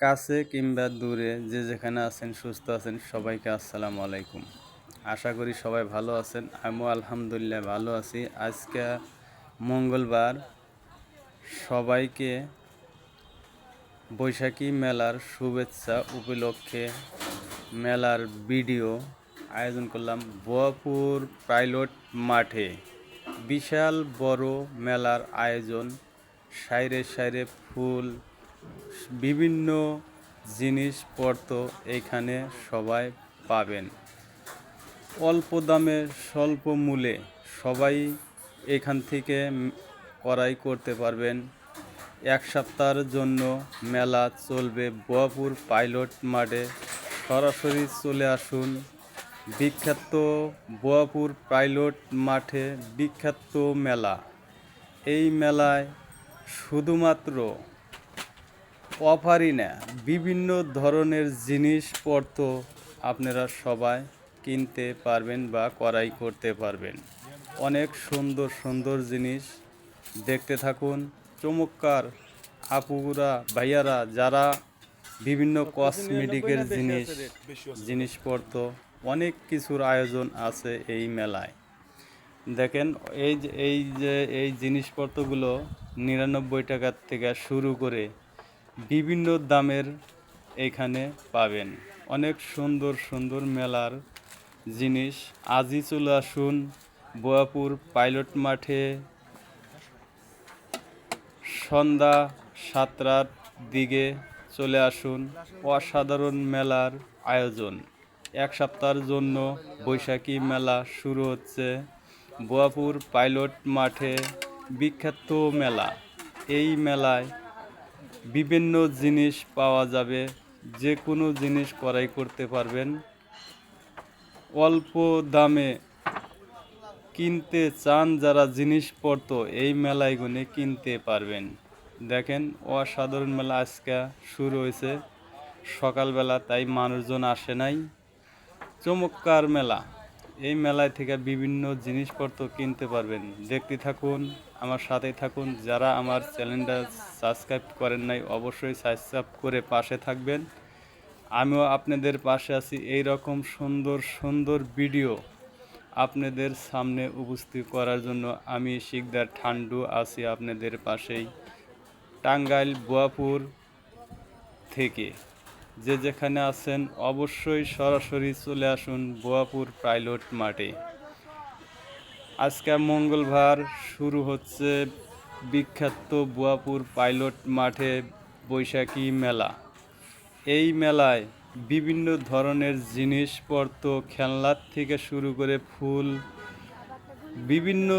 কাছে কিংবা দূরে যে যেখানে আছেন সুস্থ আছেন সবাইকে আসসালামু আলাইকুম। আশা করি সবাই ভালো আছেন। আমিও আলহামদুলিল্লাহ ভালো আছি। আজকে মঙ্গলবার, সবাইকে বৈশাখী মেলার শুভেচ্ছা উপলক্ষে মেলার ভিডিও আয়োজন করলাম বোয়াপুর পাইলট মাঠে। বিশাল বড় মেলার আয়োজন, সাইরে সাইরে ফুল, বিভিন্ন জিনিসপত্র এখানে সবাই পাবেন। অল্প দামে স্বল্প মূল্যে সবাই এখান থেকে ক্রয় করতে পারবেন। এক সপ্তাহের জন্য মেলা চলবে বোয়াপুর পাইলট মাঠে। সরাসরি চলে আসুন। বিখ্যাত বোয়াপুর পাইলট মাঠে বিখ্যাত মেলা। এই মেলায় শুধুমাত্র অফারই না, বিভিন্ন ধরনের জিনিসপত্র আপনারা সবাই কিনতে পারবেন বা ক্রয় করতে পারবেন। অনেক সুন্দর সুন্দর জিনিস দেখতে থাকুন। চমৎকার আপুরা ভাইয়ারা যারা বিভিন্ন কসমেটিকের জিনিসপত্র অনেক কিছুর আয়োজন আছে এই মেলায়। দেখেন এই জিনিসপত্রগুলো 99 টাকার থেকে শুরু করে বিভিন্ন দামের এখানে পাবেন। অনেক সুন্দর সুন্দর মেলার জিনিস। আজই চলে আসুন বোয়াপুর পাইলট মাঠে। সন্ধ্যা 7টার দিকে চলে আসুন। অসাধারণ মেলার আয়োজন। এক সপ্তাহের জন্য বৈশাখী মেলা শুরু হচ্ছে বোয়াপুর পাইলট মাঠে। বিখ্যাত মেলা। এই মেলায় বিভিন্ন জিনিস পাওয়া যাবে, যে কোনো জিনিস ক্রয় করতে পারবেন। অল্প দামে কিনতে চান যারা জিনিসপত্র এই মেলায় গুনে কিনতে পারবেন। দেখেন অসাধারণ মেলা আজকে শুরু হয়েছে সকালবেলা, তাই মানুষজন আসে নাই। চমৎকার মেলা। এই মেলায় থেকে বিভিন্ন জিনিসপত্র কিনতে পারবেন। দেখতে থাকুন, আমার সাথে থাকুন। যারা আমার চ্যানেলটা সাবস্ক্রাইব করেন নাই অবশ্যই সাবস্ক্রাইব করে পাশে থাকবেন। আমিও আপনাদের পাশে আছি। এই রকম সুন্দর সুন্দর ভিডিও আপনাদের সামনে উপস্থিত করার জন্য আমি শিকদার ঠান্ডু আছি আপনাদের পাশেই। টাঙ্গাইল বোয়াপুর থেকে যে যেখানে আছেন অবশ্যই সরাসরি চলে আসুন বোয়াপুর পাইলট মাঠে। আজকে মঙ্গলবার শুরু হচ্ছে বিখ্যাত বোয়াপুর পাইলট মাঠে বৈশাখী মেলা। এই মেলায় বিভিন্ন ধরনের জিনিসপত্র, খেলনার থেকে শুরু করে ফুল, বিভিন্ন